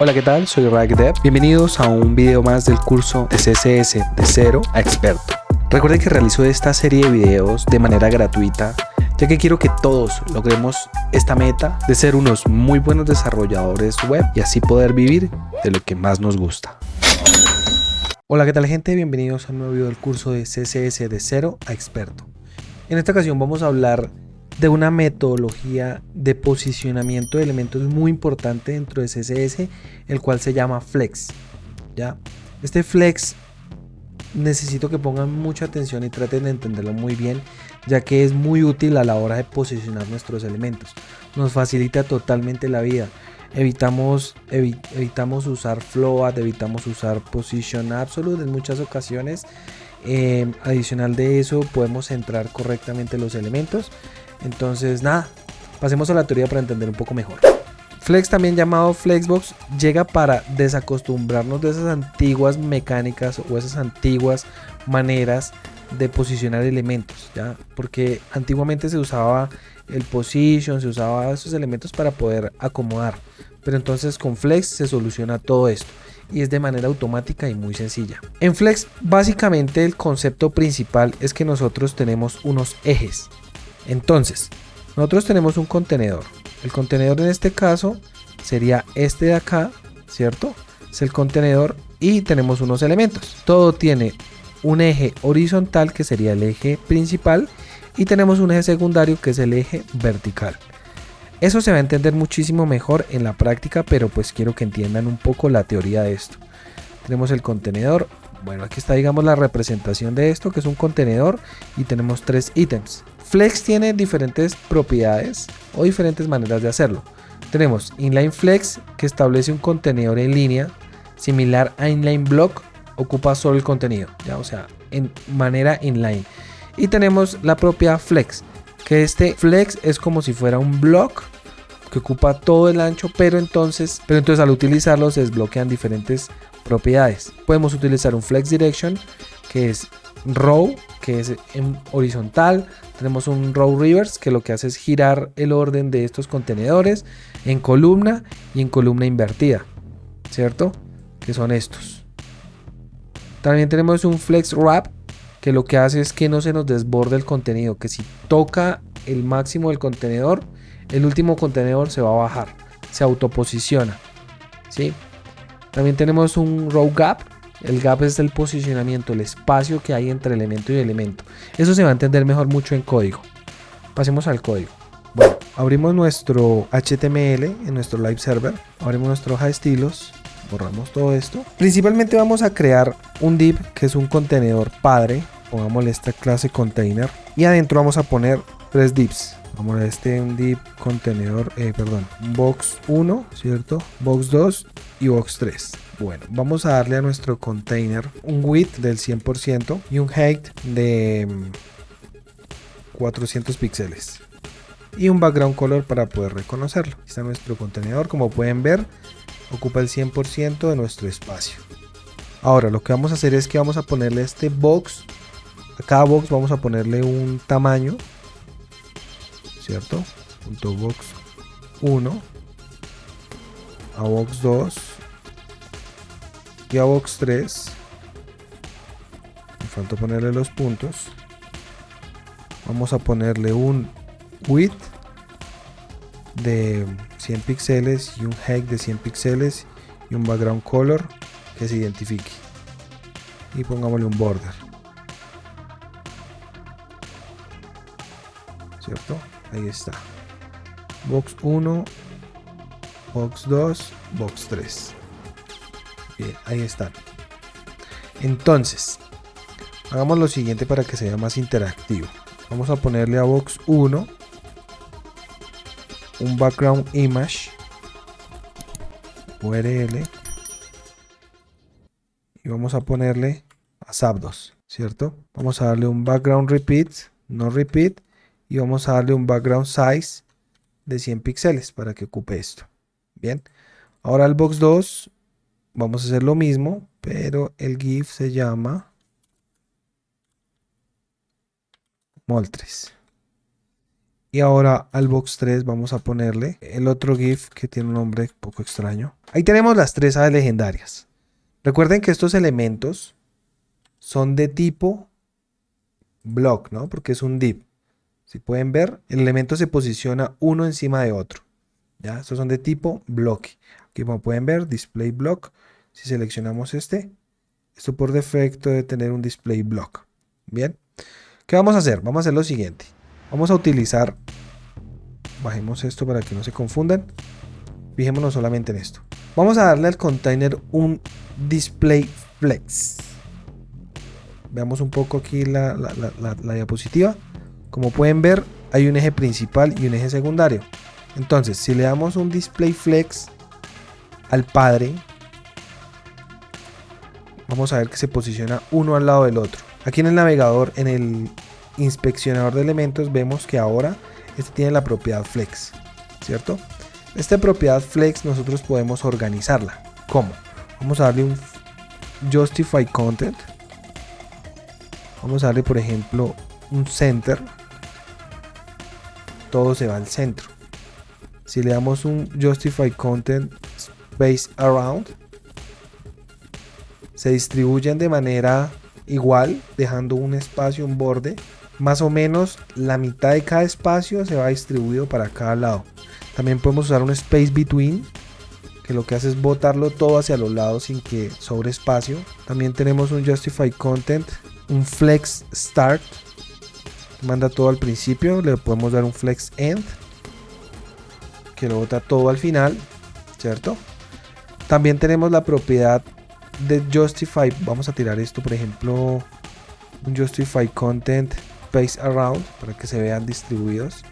Hola, ¿qué tal? Soy RagDev. Bienvenidos a un video más del curso de CSS de cero a experto. Recuerden que realizo esta serie de videos de manera gratuita, ya que quiero que todos logremos esta meta de ser unos muy buenos desarrolladores web y así poder vivir de lo que más nos gusta. Hola, ¿qué tal, gente? Bienvenidos a un nuevo video del curso de CSS de cero a experto. En esta ocasión vamos a hablar de una metodología de posicionamiento de elementos muy importante dentro de CSS, el cual se llama Flex. ¿Ya? Este Flex necesito que pongan mucha atención y traten de entenderlo muy bien, ya que es muy útil a la hora de posicionar nuestros elementos. Nos facilita totalmente la vida. Evitamos usar float, evitamos usar position absolute en muchas ocasiones. Adicional de eso, podemos centrar correctamente los elementos. Entonces, nada, pasemos a la teoría para entender un poco mejor. Flex, también llamado Flexbox, llega para desacostumbrarnos de esas antiguas mecánicas o esas antiguas maneras de posicionar elementos, ¿ya? Porque antiguamente se usaba el position, se usaba esos elementos para poder acomodar, pero entonces con Flex se soluciona todo esto y es de manera automática y muy sencilla. En Flex, básicamente el concepto principal es que nosotros tenemos unos ejes. Entonces, nosotros tenemos un contenedor. El contenedor en este caso sería este de acá, ¿cierto? Es el contenedor y tenemos unos elementos. Todo tiene un eje horizontal que sería el eje principal y tenemos un eje secundario que es el eje vertical. Eso se va a entender muchísimo mejor en la práctica, pero pues quiero que entiendan un poco la teoría de esto. Tenemos el contenedor. Bueno, aquí está, digamos, la representación de esto, que es un contenedor, y tenemos tres ítems. Flex tiene diferentes propiedades o diferentes maneras de hacerlo. Tenemos Inline Flex, que establece un contenedor en línea, similar a Inline Block, ocupa solo el contenido, ¿ya? O sea, en manera inline. Y tenemos la propia Flex, que este Flex es como si fuera un block que ocupa todo el ancho, pero entonces al utilizarlo se desbloquean diferentes propiedades. Podemos utilizar un Flex Direction, que es row, que es en horizontal. Tenemos un row reverse, que lo que hace es girar el orden de estos contenedores en columna y en columna invertida, ¿cierto? Que son estos. También tenemos un Flex Wrap, que lo que hace es que no se nos desborde el contenido, que si toca el máximo del contenedor, el último contenedor se va a bajar, se autoposiciona, ¿sí? También tenemos un row gap. El gap es el posicionamiento, el espacio que hay entre elemento y elemento. Eso se va a entender mejor mucho en código. Pasemos al código. Bueno, abrimos nuestro HTML en nuestro live server. Abrimos nuestra hoja de estilos. Borramos todo esto. Principalmente vamos a crear un div que es un contenedor padre. Pongámosle esta clase container. Y adentro vamos a poner tres divs. Vamos a un div contenedor, box 1, ¿cierto? Box 2 y box 3. Bueno, vamos a darle a nuestro container un width del 100% y un height de 400 píxeles. Y un background color para poder reconocerlo. Aquí está nuestro contenedor, como pueden ver, ocupa el 100% de nuestro espacio. Ahora lo que vamos a hacer es que vamos a ponerle este box. A cada box vamos a ponerle un tamaño, ¿cierto? Punto box 1 a box 2 y a box 3. Me falta ponerle los puntos. Vamos a ponerle un width de 100 píxeles y un height de 100 píxeles y un background color que se identifique. Y pongámosle un border, ¿cierto? Ahí está. Box 1, box 2, box 3. Bien, ahí están. Entonces, hagamos lo siguiente para que sea más interactivo. Vamos a ponerle a box 1 un background image URL y vamos a ponerle a Zapdos, ¿cierto? Vamos a darle un background repeat, no repeat, y vamos a darle un background size de 100 píxeles para que ocupe esto. Bien, ahora el box 2 vamos a hacer lo mismo, pero el GIF se llama Moltres. Y ahora al box 3 vamos a ponerle el otro GIF que tiene un nombre un poco extraño. Ahí tenemos las 3 aves legendarias. Recuerden que estos elementos son de tipo block, ¿no? Porque es un div. Si pueden ver, el elemento se posiciona uno encima de otro. ¿Ya? Estos son de tipo bloque. Aquí como pueden ver, display block. Si seleccionamos esto por defecto debe tener un display block. Bien. ¿Qué vamos a hacer? Vamos a hacer lo siguiente. Vamos a utilizar, bajemos esto para que no se confundan. Fijémonos solamente en esto. Vamos a darle al container un display flex. Veamos un poco aquí la diapositiva. Como pueden ver, hay un eje principal y un eje secundario. Entonces, si le damos un display flex al padre, vamos a ver que se posiciona uno al lado del otro. Aquí en el navegador, en el inspeccionador de elementos, vemos que ahora este tiene la propiedad flex, ¿cierto? Esta propiedad flex nosotros podemos organizarla. ¿Cómo? Vamos a darle un justify content. Vamos a darle, por ejemplo, un center. Todo se va al centro. Si le damos un justify content space around, se distribuyen de manera igual, dejando un espacio, un borde. Más o menos la mitad de cada espacio se va distribuido para cada lado. También podemos usar un space between, que lo que hace es botarlo todo hacia los lados sin que sobre espacio. También tenemos un justify content, un flex start, que manda todo al principio. Le podemos dar un flex end, que lo bota todo al final, ¿cierto? También tenemos la propiedad de justify. Vamos a tirar esto, por ejemplo, un justify content space around para que se vean distribuidos.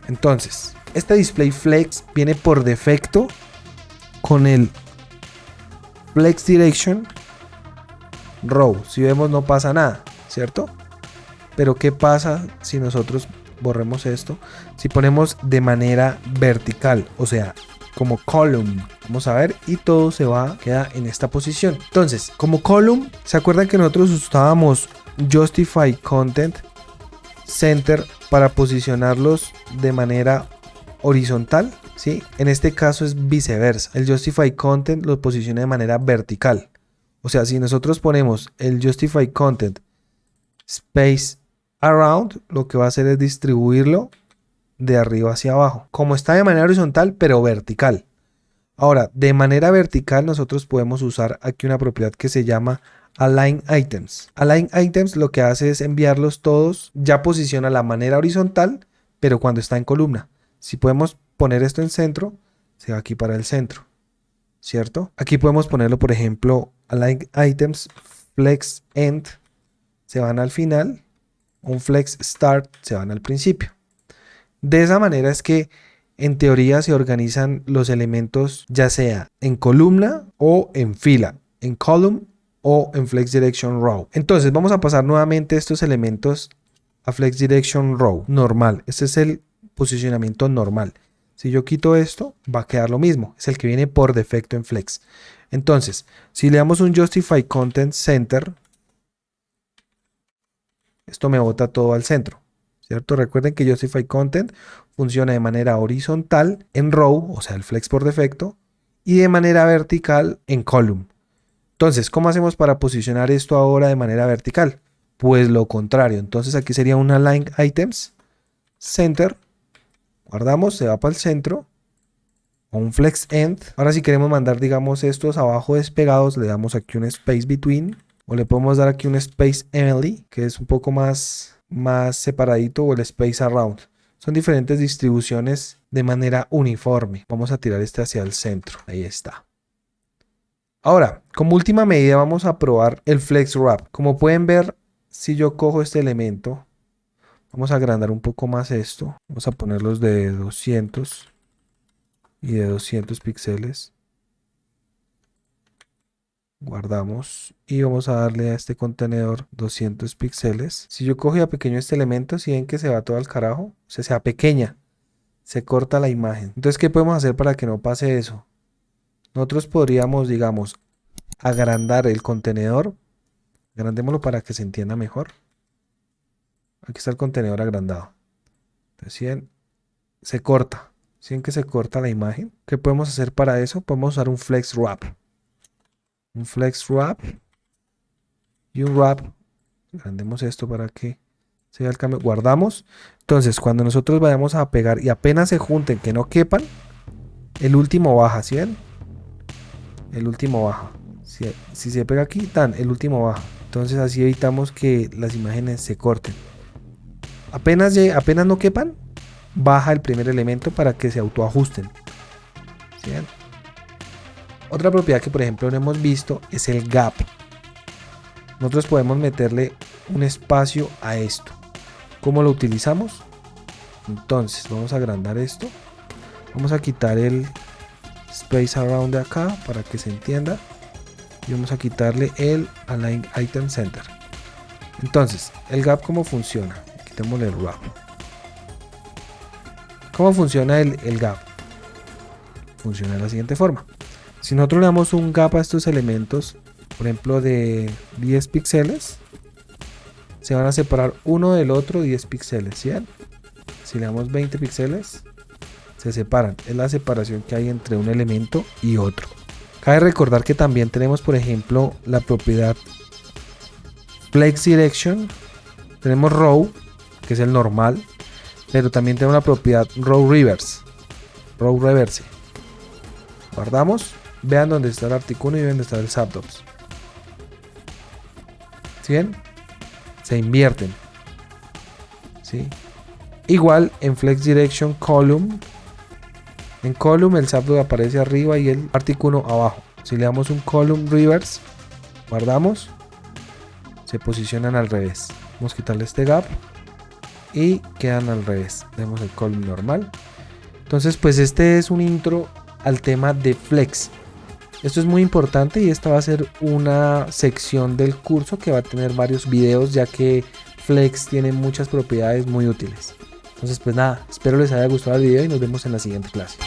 Entonces, este display flex viene por defecto con el flex direction row. Si vemos, no pasa nada, ¿cierto? Pero ¿qué pasa si nosotros borremos esto? Si ponemos de manera vertical, o sea, como column, vamos a ver, y todo se va, queda en esta posición. Entonces, como column, ¿se acuerdan que nosotros usábamos justify content center para posicionarlos de manera horizontal? ¿Sí? En este caso es viceversa. El justify content lo posiciona de manera vertical. O sea, si nosotros ponemos el justify content space around, lo que va a hacer es distribuirlo de arriba hacia abajo, como está de manera horizontal pero vertical. Ahora, de manera vertical nosotros podemos usar aquí una propiedad que se llama align items. Align items lo que hace es enviarlos todos, ya posiciona la manera horizontal, pero cuando está en columna. Si podemos poner esto en centro, se va aquí para el centro, ¿cierto? Aquí podemos ponerlo, por ejemplo, align items flex end, se van al final, un flex start, se van al principio. De esa manera es que en teoría se organizan los elementos ya sea en columna o en fila, en column o en flex direction row. Entonces vamos a pasar nuevamente estos elementos a flex direction row normal. Este es el posicionamiento normal. Si yo quito esto, va a quedar lo mismo. Es el que viene por defecto en flex. Entonces, si le damos un justify content center, esto me bota todo al centro, ¿cierto? Recuerden que justify content funciona de manera horizontal en row, o sea, el flex por defecto, y de manera vertical en column. Entonces, ¿cómo hacemos para posicionar esto ahora de manera vertical? Pues lo contrario. Entonces aquí sería un align items center, guardamos, se va para el centro, o un flex end. Ahora si queremos mandar, digamos, estos abajo despegados, le damos aquí un space between, o le podemos dar aquí un space emily, que es un poco más separadito, o el space around. Son diferentes distribuciones de manera uniforme. Vamos a tirar este hacia el centro. Ahí está. Ahora, como última medida vamos a probar el flex wrap. Como pueden ver, si yo cojo este elemento, vamos a agrandar un poco más esto. Vamos a ponerlos de 200 y de 200 píxeles. Guardamos y vamos a darle a este contenedor 200 píxeles. Si yo cojo y apequeño este elemento, si ven que se va todo al carajo, o sea, se apequeña, se corta la imagen. Entonces, ¿qué podemos hacer para que no pase eso? Nosotros podríamos, digamos, agrandar el contenedor. Agrandémoslo para que se entienda mejor. Aquí está el contenedor agrandado. Entonces, se corta. ¿Sí ven que se corta la imagen? ¿Qué podemos hacer para eso? Podemos usar un flex wrap. Un flex wrap y un wrap. Agrandemos esto para que se vea el cambio. Guardamos. Entonces, cuando nosotros vayamos a pegar y apenas se junten, que no quepan, el último baja, ¿sí ven? El último baja. Si se pega aquí, el último baja. Entonces así evitamos que las imágenes se corten. Apenas no quepan, baja el primer elemento para que se autoajusten. ¿Sí ven? Otra propiedad que por ejemplo no hemos visto es el gap. Nosotros podemos meterle un espacio a esto. ¿Cómo lo utilizamos? Entonces vamos a agrandar esto. Vamos a quitar el space around de acá para que se entienda. Y vamos a quitarle el align item center. Entonces, el gap, ¿cómo funciona? Quitémosle el wrap. ¿Cómo funciona el gap? Funciona de la siguiente forma. Si nosotros le damos un gap a estos elementos, por ejemplo de 10 píxeles, se van a separar uno del otro 10 píxeles, ¿sí? Si le damos 20 píxeles, se separan. Es la separación que hay entre un elemento y otro. Cabe recordar que también tenemos, por ejemplo, la propiedad Flex Direction. Tenemos Row, que es el normal, pero también tenemos la propiedad Row Reverse. Row Reverse. Guardamos. Vean dónde está el Articuno y vean dónde está el Zapdos. ¿Sí ven? Se invierten. ¿Sí? Igual en Flex Direction Column. En Column el Zapdos aparece arriba y el Articuno abajo. Si le damos un Column Reverse, guardamos, se posicionan al revés. Vamos a quitarle este gap y quedan al revés. Vemos el Column normal. Entonces pues este es un intro al tema de Flex. Esto es muy importante y esta va a ser una sección del curso que va a tener varios videos, ya que Flex tiene muchas propiedades muy útiles. Entonces pues nada, espero les haya gustado el video y nos vemos en la siguiente clase.